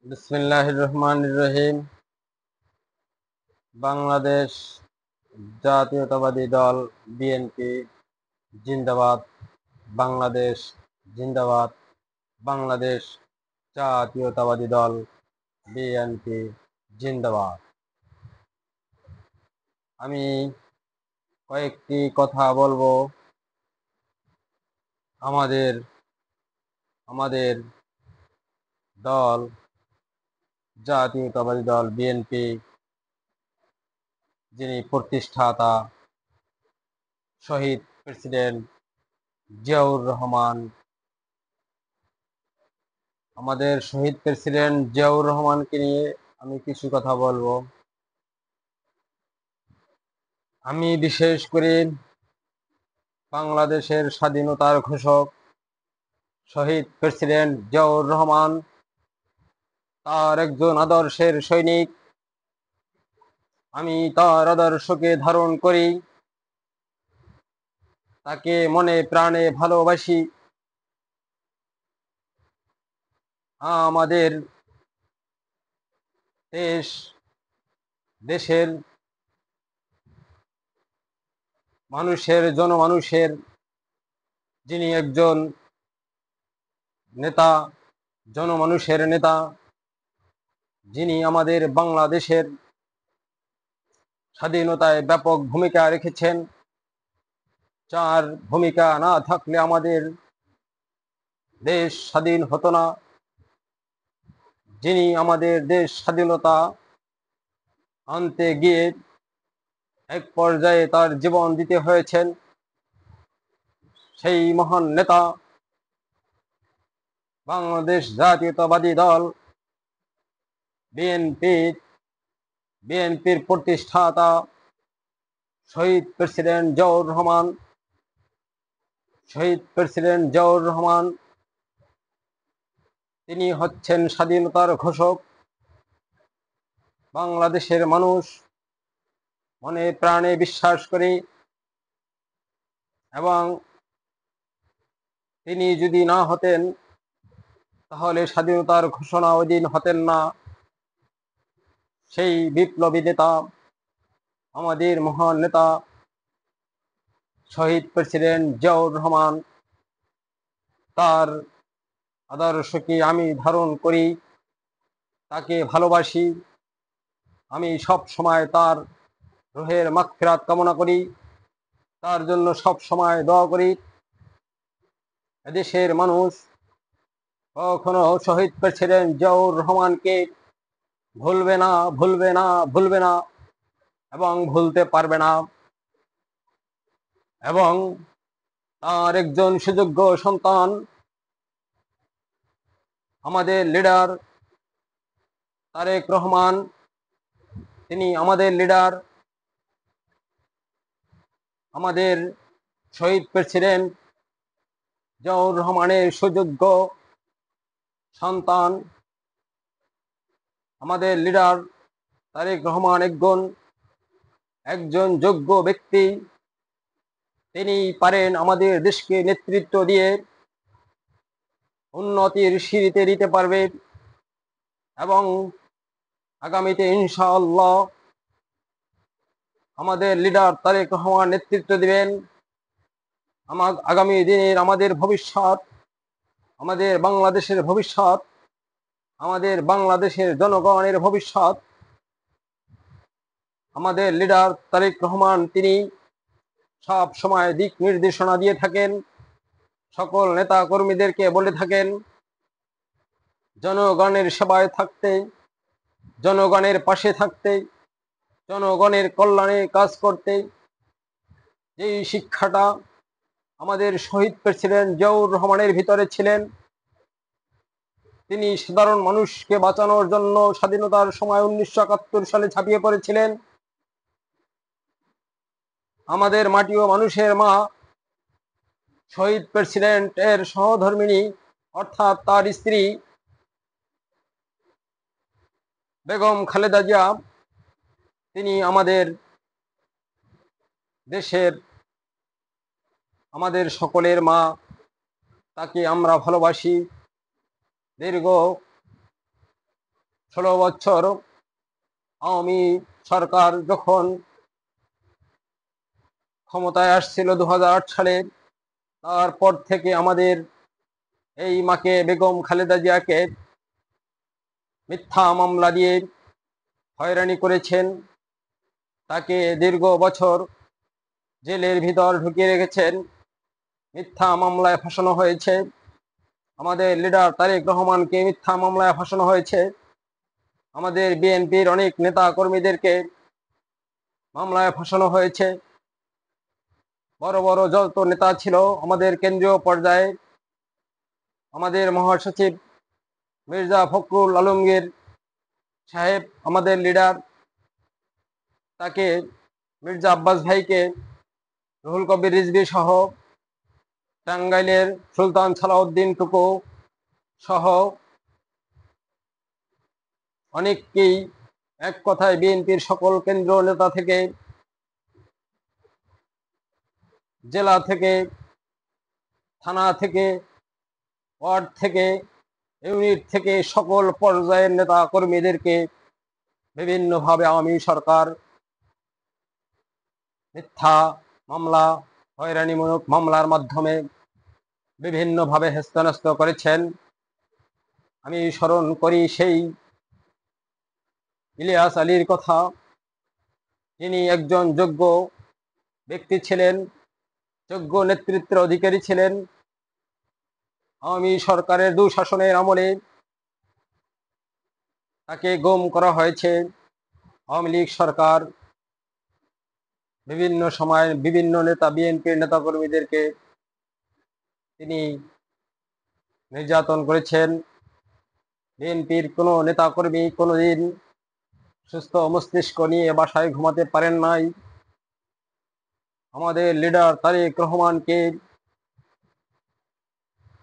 বিসমিল্লাহির রহমানির রহিম। বাংলাদেশ জাতীয়তাবাদী দল বিএনপি জিন্দাবাদ। বাংলাদেশ জিন্দাবাদ। বাংলাদেশ জাতীয়তাবাদী দল বিএনপি জিন্দাবাদ। আমি কয়েকটি কথা বলবো আমাদের আমাদের দল জাতীয়তাবাদী দল বিএনপি, যিনি প্রতিষ্ঠাতা শহীদ প্রেসিডেন্ট জিয়াউর রহমান, আমাদের শহীদ প্রেসিডেন্ট জিয়াউর রহমানকে নিয়ে আমি কিছু কথা বলবো। আমি বিশেষ করে বাংলাদেশের স্বাধীনতার ঘোষক শহীদ প্রেসিডেন্ট জিয়াউর রহমান, তার একজন আদর্শের সৈনিক। আমি তার আদর্শকে ধারণ করি, তাকে মনে প্রাণে ভালোবাসি। আমাদের দেশের জনমানুষের যিনি একজন নেতা, জনমানুষের নেতা, যিনি আমাদের বাংলাদেশের স্বাধীনতায় ব্যাপক ভূমিকা রেখেছেন। যার ভূমিকা না থাকলে আমাদের দেশ স্বাধীন হতো না। যিনি আমাদের দেশ স্বাধীনতা আনতে গিয়ে এক পর্যায়ে তার জীবন দিতে হয়েছেন, সেই মহান নেতা বাংলাদেশ জাতীয়তাবাদী দল বিএনপির প্রতিষ্ঠাতা শহীদ প্রেসিডেন্ট জিয়াউর রহমান। শহীদ প্রেসিডেন্ট জিয়াউর রহমান তিনি হচ্ছেন স্বাধীনতার ঘোষক। বাংলাদেশের মানুষ মনে প্রাণে বিশ্বাস করে, এবং তিনি যদি না হতেন তাহলে স্বাধীনতার ঘোষণা ওই দিন হতেন না। সেই বিপ্লবী নেতা, আমাদের মহান নেতা শহীদ প্রেসিডেন্ট জিয়াউর রহমান, তার আদর্শকে আমি ধারণ করি, তাকে ভালোবাসি। আমি সব সময় তার রুহের মাগফিরাত কামনা করি, তার জন্য সব সময় দোয়া করি। এদেশের মানুষ কখনো শহীদ প্রেসিডেন্ট জিয়াউর রহমানকে ভুলবে না, ভুলবে না, ভুলবে না, এবং ভুলতে পারবে না। এবং তার একজন সুযোগ্য সন্তান আমাদের লিডার তারেক রহমান, তিনি আমাদের লিডার, আমাদের শহীদ প্রেসিডেন্ট জিয়াউর রহমানের সুযোগ্য সন্তান। আমাদের লিডার তারেক রহমান একজন যোগ্য ব্যক্তি। তিনি পারেন আমাদের দেশকে নেতৃত্ব দিয়ে উন্নতির সিঁড়িতে দিতে পারবে, এবং আগামীতে ইনশাআল্লাহ আমাদের লিডার তারেক রহমান নেতৃত্ব দিবেন। আগামী দিনের আমাদের ভবিষ্যৎ, আমাদের বাংলাদেশের ভবিষ্যৎ, আমাদের বাংলাদেশের জনগণের ভবিষ্যৎ। আমাদের লিডার তারেক রহমান তিনি সব সময় দিক নির্দেশনা দিয়ে থাকেন, সকল নেতা কর্মীদেরকে বলে থাকেন জনগণের সেবায় থাকতে, জনগণের পাশে থাকতে, জনগণের কল্যাণে কাজ করতে। যেই শিক্ষাটা আমাদের শহীদ প্রেসিডেন্ট জিয়াউর রহমানের ভিতরে ছিলেন, তিনি সাধারণ মানুষকে বাঁচানোর জন্য স্বাধীনতার সময় 1971 সালে ঝাঁপিয়ে পড়েছিলেন। আমাদের মাটি ও মানুষের মা শহীদ প্রেসিডেন্টের সহধর্মিণী, অর্থাৎ তার স্ত্রী বেগম খালেদা জিয়া, তিনি আমাদের দেশের, আমাদের সকলের মা। তাকে আমরা ভালোবাসি। দীর্ঘ 16 বছর আওয়ামী সরকার যখন ক্ষমতায় আসছিল 2008 সালে, তারপর থেকে আমাদের এই মাকে বেগম খালেদা জিয়াকে মিথ্যা মামলা দিয়ে হয়রানি করেছেন। তাকে দীর্ঘ বছর জেলের ভিতর ঢুকিয়ে রেখেছেন, মিথ্যা মামলায় ফাঁসানো হয়েছে। আমাদের লিডার তারেক রহমানকে মিথ্যা মামলায় ফাঁসানো হয়েছে। আমাদের বিএনপির অনেক নেতা কর্মীদেরকে মামলায় ফাঁসানো হয়েছে। বড় বড় যত নেতা ছিল আমাদের কেন্দ্রীয় পর্যায়ে, আমাদের মহাসচিব মির্জা ফখরুল আলমগীর সাহেব, আমাদের লিডার, তাকে মির্জা আব্বাস ভাইকে, রুহুল কবির রিজভী সহ, টাঙ্গাইলের সুলতান সালাউদ্দিন টুকু সহ অনেককেই, এক কথায় বিএনপির সকল কেন্দ্রীয় নেতা থেকে, জেলা থেকে, থানা থেকে, ওয়ার্ড থেকে, ইউনিট থেকে সকল পর্যায়ের নেতা কর্মীদেরকে বিভিন্নভাবে আওয়ামী সরকার মিথ্যা মামলা, হয়রানিমূলক মামলার মাধ্যমে বিভিন্নভাবে হেস্তনেস্ত করেছেন। আমি স্মরণ করি সেই ইলিয়াস আলীর কথা। তিনি একজন যোগ্য ব্যক্তি ছিলেন, যোগ্য নেতৃত্বের অধিকারী ছিলেন। আওয়ামী সরকারের দুঃশাসনের আমলে তাকে গুম করা হয়েছে। আওয়ামী লীগ সরকার বিভিন্ন সময় বিভিন্ন নেতা, বিএনপির নেতাকর্মীদেরকে তিনি নির্যাতন করেছেন। বিএনপির কোনো নেতাকর্মী কোনোদিন সুস্থ মস্তিষ্ক নিয়ে বাসায় ঘুমাতে পারেন নাই। আমাদের লিডার তারেক রহমানকে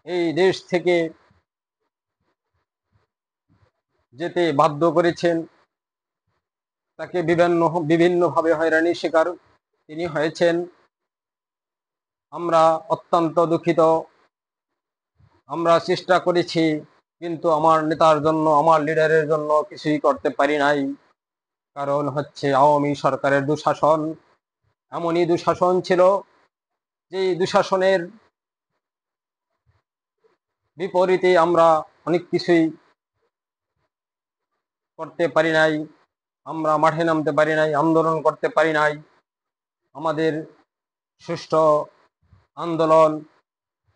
এই দেশ থেকে যেতে বাধ্য করেছেন। তাকে বিভিন্নভাবে হয়রানির শিকার তিনি হয়েছেন। আমরা অত্যন্ত দুঃখিত। আমরা চেষ্টা করেছি, কিন্তু আমার নেতার জন্য, আমার লিডারের জন্য কিছুই করতে পারি নাই। কারণ হচ্ছে আওয়ামী সরকারের দুঃশাসন। এমনই দুঃশাসন ছিল যে দুঃশাসনের বিপরীতে আমরা অনেক কিছুই করতে পারি নাই। আমরা মাঠে নামতে পারি নাই, আন্দোলন করতে পারি নাই। আমাদের সুষ্ঠু আন্দোলন,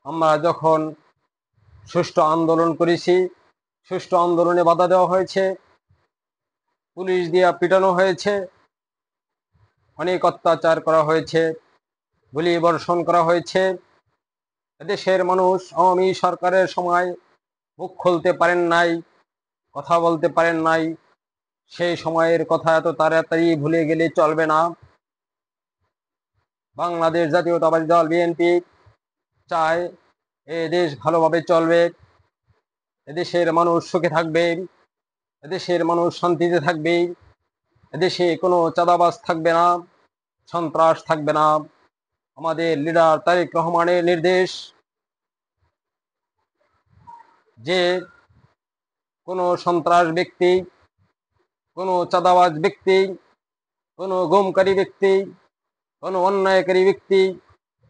আমরা যখন সুষ্ঠু আন্দোলন করেছি, সুষ্ঠু আন্দোলনে বাধা দেওয়া হয়েছে, পুলিশ দিয়ে পিটানো হয়েছে, অনেক অত্যাচার করা হয়েছে, গুলি বর্ষণ করা হয়েছে। এদেশের মানুষ আওয়ামী সরকারের সময় মুখ খুলতে পারেন নাই, কথা বলতে পারেন নাই। সেই সময়ের কথা এত তাড়াতাড়ি ভুলে গেলে চলবে না। বাংলাদেশ জাতীয়তাবাদী দল বিএনপি চায় এ দেশ ভালোভাবে চলবে, এদেশের মানুষ সুখে থাকবে, এদেশের মানুষ শান্তিতে থাকবে, এদেশে কোনো চাঁদাবাজ থাকবে না, সন্ত্রাস থাকবে না। আমাদের লিডার তারেক রহমানের নির্দেশ যে কোনো সন্ত্রাস ব্যক্তি, কোনো চাঁদাবাজ ব্যক্তি, কোনো গুমকারী ব্যক্তি, কোনো অন্যায়কারী ব্যক্তি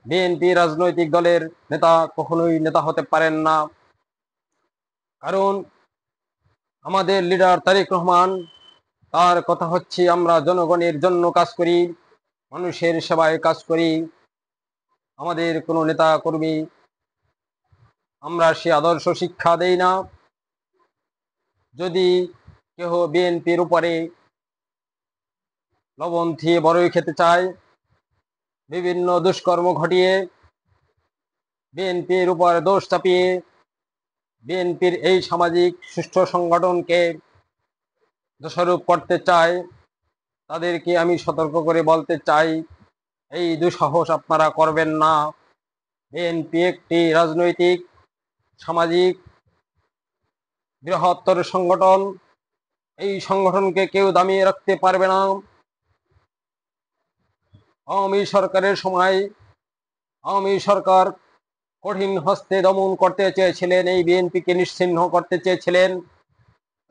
বিএনপি রাজনৈতিক দলের নেতা কখনোই নেতা হতে পারেন না। কারণ আমাদের লিডার তারেক রহমান, তার কথা হচ্ছে আমরা জনগণের জন্য কাজ করি, মানুষের সেবায় কাজ করি। আমাদের কোনো নেতা কর্মী আমরা সে আদর্শ শিক্ষা দেই না। যদি কেহ বিএনপির উপরে লবণ দিয়ে বড়ই খেতে চায়, বিভিন্ন দুষ্কর্ম ঘটিয়ে বিএনপির উপর দোষ চাপিয়ে বিএনপির এই সামাজিক সুষ্ঠু সংগঠনকে দোষারোপ করতে চায়, তাদেরকে আমি সতর্ক করে বলতে চাই, এই দুঃসাহস আপনারা করবেন না। বিএনপি একটি রাজনৈতিক, সামাজিক, বৃহত্তর সংগঠন। এই সংগঠনকে কেউ দামিয়ে রাখতে পারবে না। আওয়ামী সরকারের সময় আওয়ামী সরকার কঠিন হস্তে দমন করতে চেয়েছিলেন, এই বিএনপিকে নিশ্চিহ্ন করতে চেয়েছিলেন।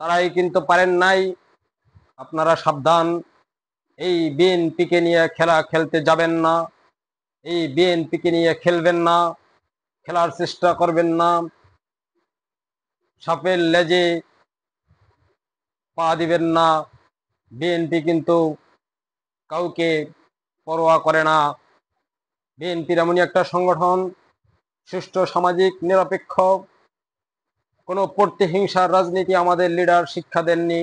তারাই কিন্তু পারেন নাই। আপনারা সাবধান, এই বিএনপিকে নিয়ে খেলা খেলতে যাবেন না, এই বিএনপিকে নিয়ে খেলবেন না, খেলার চেষ্টা করবেন না। সাপের লেজে পা দিবেন না। বিএনপি কিন্তু কাউকে পরোয়া করে না। বিএনপির এমনই একটা সংগঠন, সুষ্ঠু, সামাজিক, নিরপেক্ষ। কোনো প্রতিহিংসার রাজনীতি আমাদের লিডার শিক্ষা দেননি।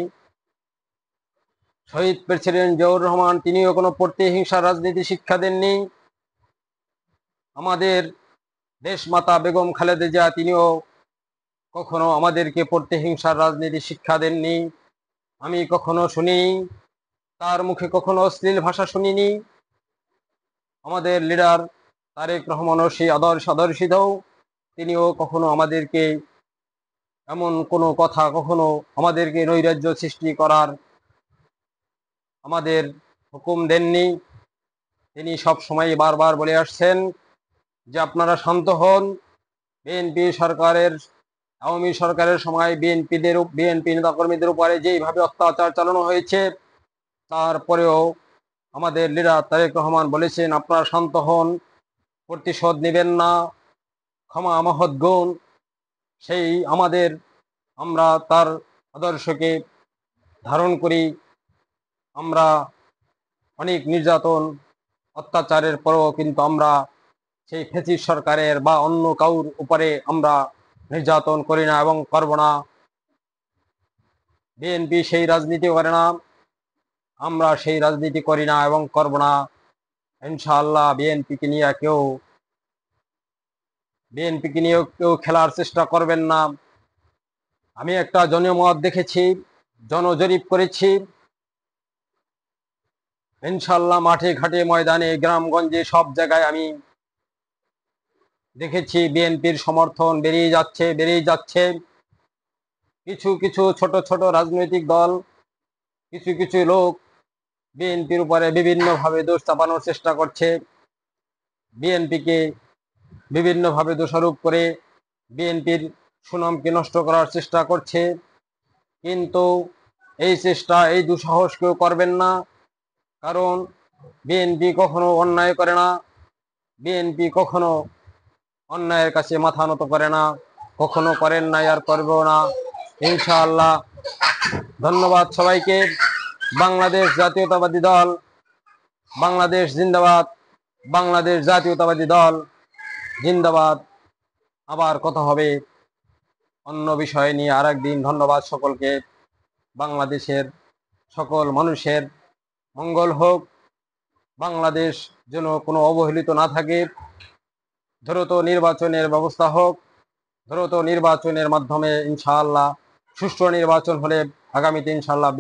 শহীদ প্রেসিডেন্ট জিয়াউর রহমান তিনিও কোনো প্রতিহিংসার রাজনীতি শিক্ষা দেননি। আমাদের দেশমাতা বেগম খালেদা জিয়া তিনিও কখনো আমাদেরকে প্রতিহিংসার রাজনীতি শিক্ষা দেননি। আমি কখনো শুনিনি, তার মুখে কখনো অশ্লীল ভাষা শুনিনি। আমাদের লিডার তারেক রহমানও সেই আদর্শিত। তিনিও কখনো আমাদেরকে এমন কোনো কথা, কখনো আমাদেরকে নৈরাজ্য সৃষ্টি করার আমাদের হুকুম দেননি। তিনি সব সময় বারবার বলে আসছেন যে আপনারা শান্ত হন। বিএনপি সরকারের, আওয়ামী সরকারের সময় বিএনপি নেতাকর্মীদের উপরে যেইভাবে অত্যাচার চালানো হয়েছে, তারপরেও আমাদের লিডার তারেক রহমান বলেছেন আপনারা শান্ত হন, প্রতিশোধ নেবেন না, ক্ষমা মহৎ গুণ। সেই আমরা তার আদর্শকে ধারণ করি। আমরা অনেক নির্যাতন অত্যাচারের পরেও কিন্তু আমরা সেই ফ্যাসিস্ট সরকারের বা অন্য কাউর উপরে আমরা নির্যাতন করি না এবং করব না। বিএনপি সেই রাজনীতি করে না, আমরা সেই রাজনীতি করি না এবং করব না। ইনশাআল্লাহ বিএনপিকে নিয়ে কেউ খেলার চেষ্টা করবেন না। আমি একটা জনমত দেখেছি, জনজরিপ করেছি। ইনশাআল্লাহ মাঠে ঘাটে ময়দানে গ্রামগঞ্জে সব জায়গায় আমি দেখেছি বিএনপির সমর্থন বেড়েই যাচ্ছে। কিছু কিছু ছোট ছোট রাজনৈতিক দল, কিছু কিছু লোক বিএনপির উপরে বিভিন্নভাবে দোষ চাপানোর চেষ্টা করছে। বিএনপিকে বিভিন্নভাবে দোষারোপ করে বিএনপির সুনামকে নষ্ট করার চেষ্টা করছে। কিন্তু এই দুঃসাহস কেউ করবেন না। কারণ বিএনপি কখনো অন্যায় করে না, বিএনপি কখনো অন্যায়ের কাছে মাথা নত করে না, কখনো করেন নাই আর করবেও না ইনশাআল্লাহ। ধন্যবাদ সবাইকে। বাংলাদেশ জাতীয়তাবাদী দল, বাংলাদেশ জিন্দাবাদ, বাংলাদেশ জাতীয়তাবাদী দল জিন্দাবাদ। আবার কথা হবে অন্য বিষয় নিয়ে আরেকদিন। ধন্যবাদ সকলকে। বাংলাদেশের সকল মানুষের মঙ্গল হোক, বাংলাদেশ যেন কোনো অবহেলিত না থাকে। দ্রুত নির্বাচনের ব্যবস্থা হোক, দ্রুত নির্বাচনের মাধ্যমে ইনশাআল্লাহ সুষ্ঠু নির্বাচন হলে আগামীতে ইনশাআল্লাহ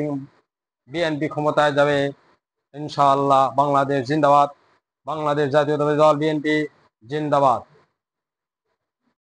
বিএনপি ক্ষমতায় যাবে ইনশাআল্লাহ। বাংলাদেশ জিন্দাবাদ, বাংলাদেশ জাতীয়তাবাদী দল বিএনপি জিন্দাবাদ।